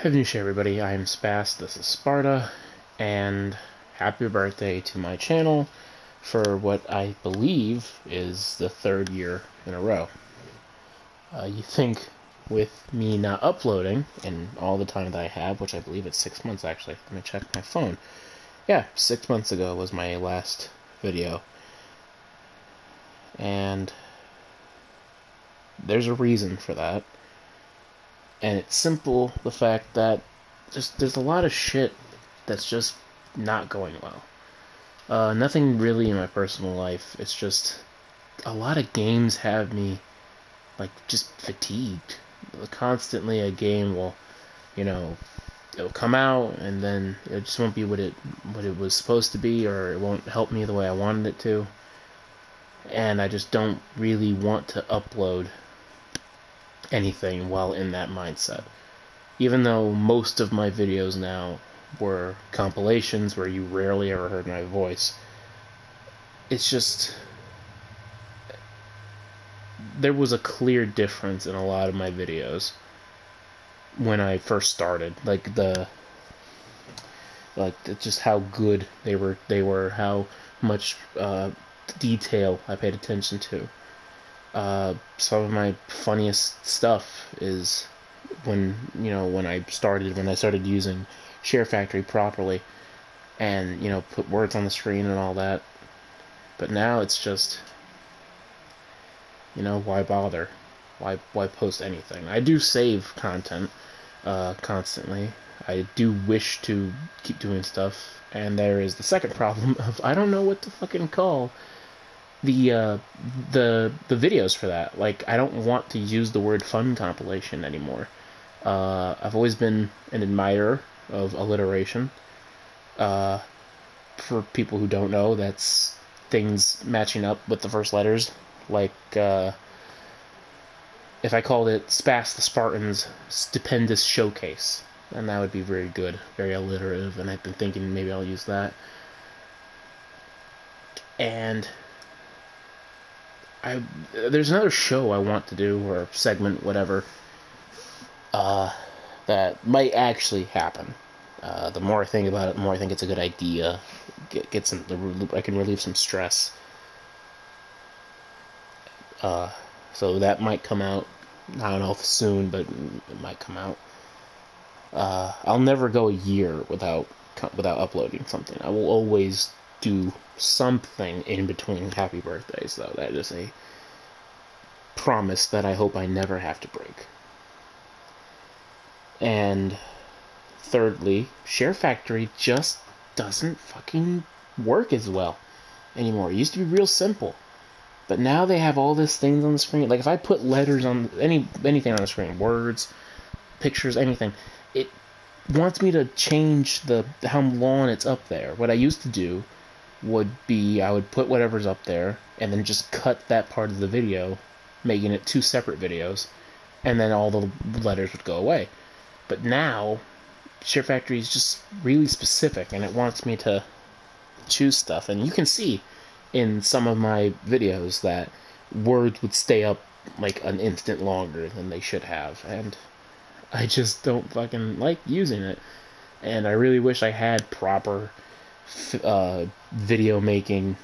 Happy New Year, everybody. I am Spas, this is Sparta, and happy birthday to my channel for what I believe is the third year in a row. You think with me not uploading, and all the time that I have, which I believe it's 6 months actually, let me check my phone. Yeah, 6 months ago was my last video. And there's a reason for that. And it's simple, the fact that there's a lot of shit that's just not going well. Nothing really in my personal life. It's just a lot of games have me like just fatigued. Constantly a game will, it'll come out and then it just won't be what it was supposed to be, or it won't help me the way I wanted it to. And I just don't really want to upload anything while in that mindset. Even though most of my videos now were compilations where you rarely ever heard my voice, it's just there was a clear difference in a lot of my videos when I first started. Just how good they were, how much detail I paid attention to. Some of my funniest stuff is when I started using SHAREfactory properly, and put words on the screen and all that. But now it's just, why bother? Why post anything? I do save content constantly. I do wish to keep doing stuff, and there is the second problem of I don't know what to fucking call the videos for that. Like, I don't want to use the word fun compilation anymore. I've always been an admirer of alliteration. For people who don't know, that's things matching up with the first letters. Like, if I called it Spas the Spartan's Stupendous Showcase, then that would be very good, very alliterative, and I've been thinking maybe I'll use that. And there's another show I want to do, or segment, whatever, that might actually happen. The more I think about it, the more I think it's a good idea. I can relieve some stress. So that might come out. I don't know if soon, but it might come out. I'll never go a year without uploading something. I will always do something in between happy birthdays, though. That is a promise that I hope I never have to break. And thirdly, SHAREfactory just doesn't fucking work as well anymore. It used to be real simple, but now they have all these things on the screen. Like, if I put letters on anything on the screen, words, pictures, anything, it wants me to change how long it's up there. What I used to do would be I would put whatever's up there and then just cut that part of the video, making it two separate videos, and then all the letters would go away. But now SHAREfactory is just really specific, and it wants me to choose stuff. And you can see in some of my videos that words would stay up like an instant longer than they should have, and I just don't fucking like using it. And I really wish I had proper video making,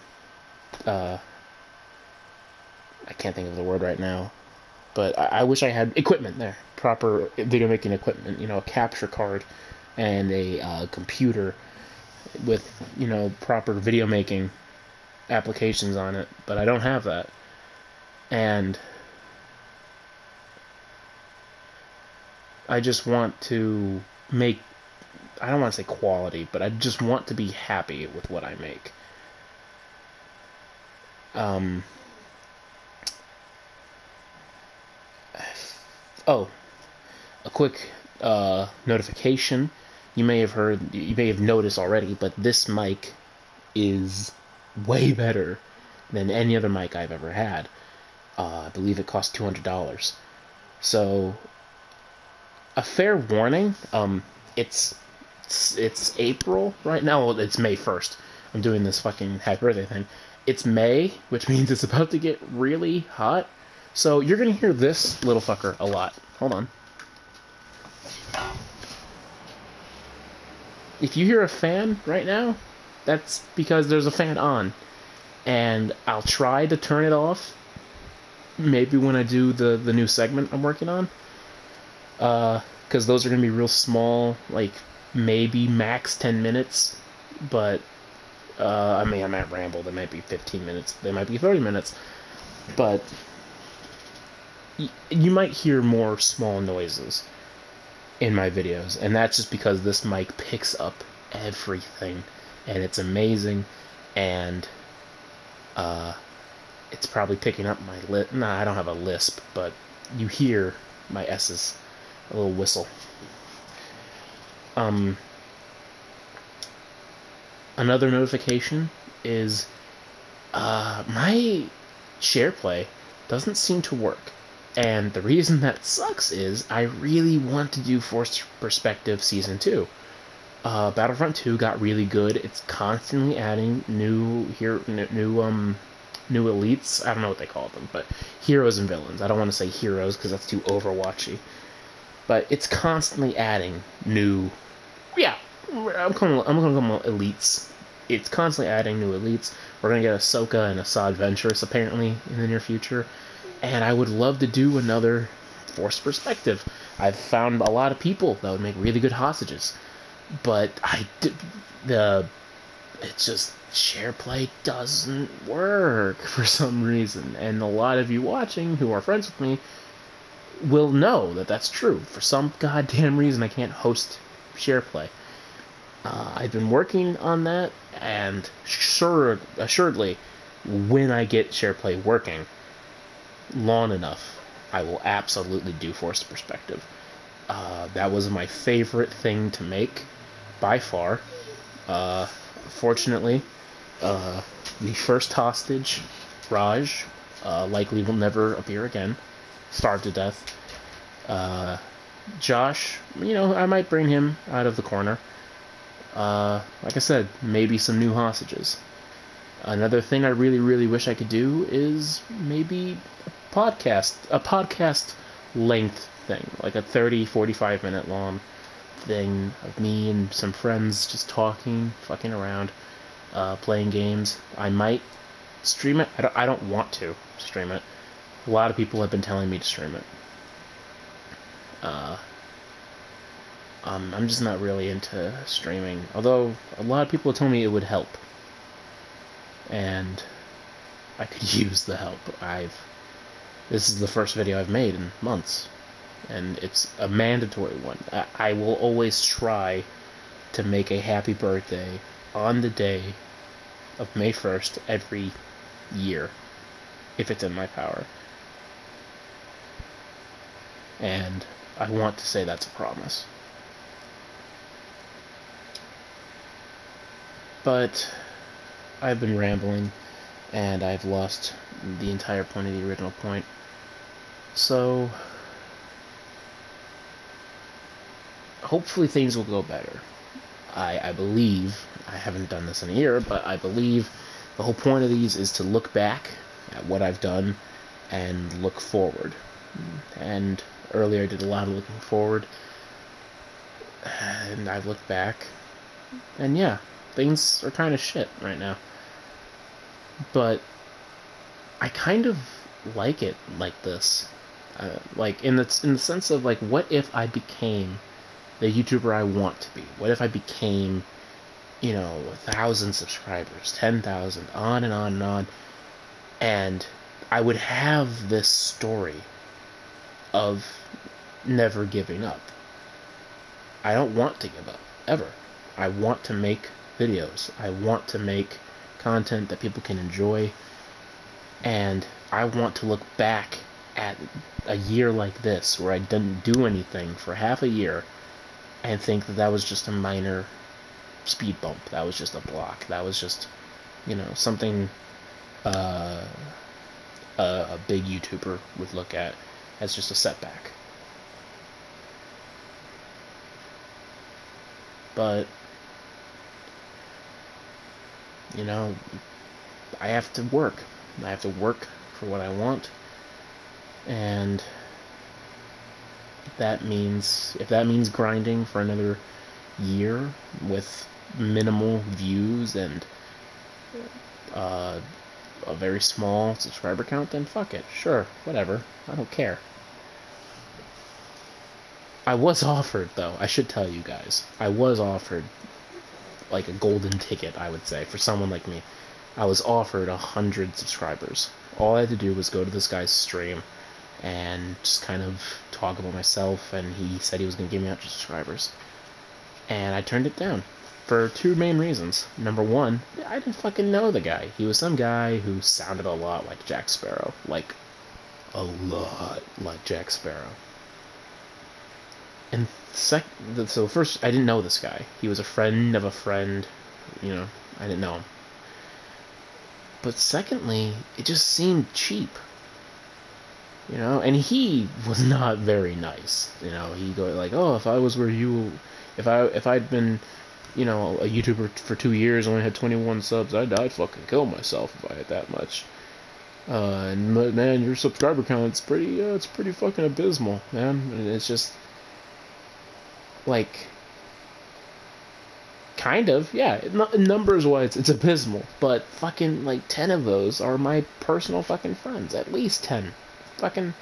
I can't think of the word right now, but I wish I had equipment there. Proper video making equipment, a capture card and a computer with, proper video making applications on it, but I don't have that. And I just want to make, I don't want to say quality, but I just want to be happy with what I make. Oh, a quick notification. You may have noticed already, but this mic is way better than any other mic I've ever had. I believe it cost $200. So, a fair warning, it's April right now. Well, it's May 1st. I'm doing this fucking happy birthday thing. It's May, which means it's about to get really hot. So you're gonna hear this little fucker a lot. Hold on. if you hear a fan right now, that's because there's a fan on. And I'll try to turn it off. Maybe when I do the new segment I'm working on. Because those are going to be real small, like maybe max 10 minutes. But, I mean, I might ramble. They might be 15 minutes. They might be 30 minutes. But you might hear more small noises in my videos. And that's just because this mic picks up everything. And it's amazing. And, it's probably picking up my Nah, I don't have a lisp, but you hear my S's. A little whistle. Another notification is my SharePlay doesn't seem to work. And the reason that sucks is I really want to do Forced Perspective Season 2. Battlefront 2 got really good. It's constantly adding new elites. I don't know what they call them, but heroes and villains. I don't want to say heroes because that's too Overwatchy. But it's constantly adding new... Yeah, I'm gonna call them elites. It's constantly adding new elites. We're gonna get Ahsoka and Assad Ventress, apparently, in the near future. And I would love to do another Forced Perspective. I've found a lot of people that would make really good hostages. But it's just... SharePlay doesn't work for some reason. And a lot of you watching who are friends with me will know that that's true. For some goddamn reason, I can't host SharePlay. I've been working on that, and assuredly, when I get SharePlay working long enough, I will absolutely do Forced Perspective. That was my favorite thing to make, by far. Fortunately, the first hostage, Raj, likely will never appear again. Starved to death. Josh, I might bring him out of the corner. Like I said, maybe some new hostages. Another thing I really, really wish I could do is maybe a podcast length thing, like a 30, 45 minute long thing of me and some friends just talking, fucking around, playing games. I might stream it. I don't want to stream it. A lot of people have been telling me to stream it. I'm just not really into streaming. Although, a lot of people told me it would help. And I could use the help. This is the first video I've made in months. And it's a mandatory one. I will always try to make a happy birthday on the day of May 1st every year, if it's in my power. And I want to say that's a promise. But I've been rambling, and I've lost the entire point of the original point. So, hopefully things will go better. I believe, I haven't done this in a year, but I believe the whole point of these is to look back at what I've done and look forward. And earlier I did a lot of looking forward, and I've looked back, and yeah, things are kind of shit right now. But I kind of like it like this. Like in the sense of, like, what if I became the YouTuber I want to be? What if I became, 1,000 subscribers, 10,000, on and on and on, and I would have this story of never giving up. I don't want to give up, ever. I want to make videos. I want to make content that people can enjoy, and I want to look back at a year like this where I didn't do anything for half a year and think that that was just a minor speed bump. That was just a block. That was just, something a big YouTuber would look at as just a setback. But, I have to work. I have to work for what I want. And if that means grinding for another year with minimal views and a very small subscriber count, then fuck it. Sure, whatever. I don't care. I was offered, though, I should tell you guys, I was offered like a golden ticket, I would say, for someone like me. I was offered 100 subscribers. All I had to do was go to this guy's stream and just kind of talk about myself, and he said he was going to give me 100 subscribers. And I turned it down for two main reasons. Number one, I didn't fucking know the guy. He was some guy who sounded a lot like Jack Sparrow. Like, a lot like Jack Sparrow. And so first, I didn't know this guy. He was a friend of a friend. You know, I didn't know him. But secondly, it just seemed cheap. You know, and he was not very nice. You know, he go like, "Oh, if I was where you, if I'd been, you know, a YouTuber for 2 years, only had 21 subs, I'd fucking kill myself if I had that much. And man, your subscriber count's pretty, it's pretty fucking abysmal, man. And it's just like, kind of, yeah. Numbers wise, it's abysmal, but fucking like 10 of those are my personal fucking friends. At least 10. Fucking,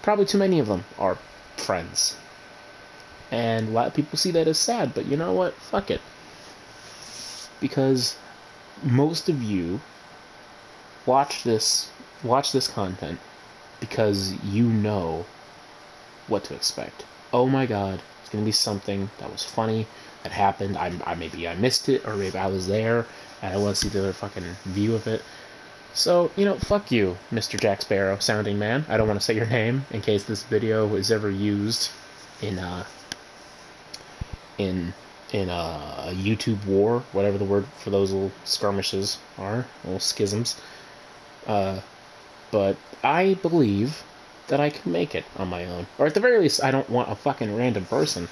probably too many of them are friends. And a lot of people see that as sad, but you know what? Fuck it. Because most of you watch this content because you know what to expect. Oh my god, it's gonna be something that was funny, that happened. Maybe I missed it, or maybe I was there and I want to see the other fucking view of it. So, you know, fuck you, Mr. Jack Sparrow sounding man. I don't want to say your name in case this video is ever used in a YouTube war, whatever the word for those little skirmishes are, little schisms. But I believe that I can make it on my own. Or at the very least, I don't want a fucking random person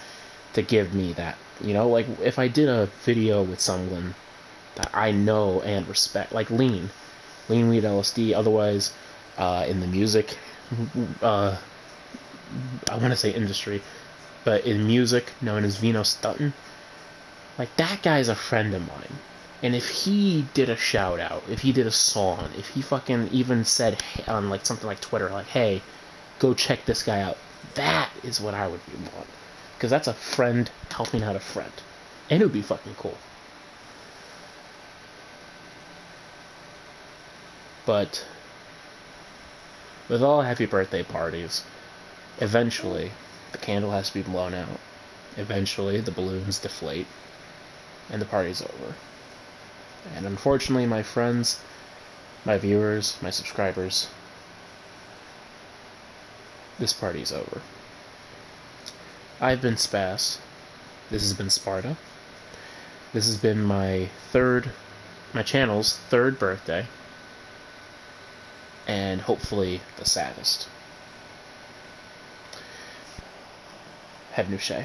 to give me that. You know, like, if I did a video with someone that I know and respect, like Lean Weed LSD, otherwise, in the music, I want to say industry, but in music, known as Vino Stutton, like, that guy's a friend of mine. And if he did a shout out, if he did a song, if he fucking even said on like something like Twitter, like, hey, go check this guy out, that is what I would want. Because that's a friend helping out a friend. And it would be fucking cool. But with all happy birthday parties, eventually the candle has to be blown out. Eventually the balloons deflate and the party's over. And unfortunately, my friends, my viewers, my subscribers, this party's over. I've been Spas. This has been Sparta. This has been my channel's third birthday. And hopefully the saddest. Have no shay.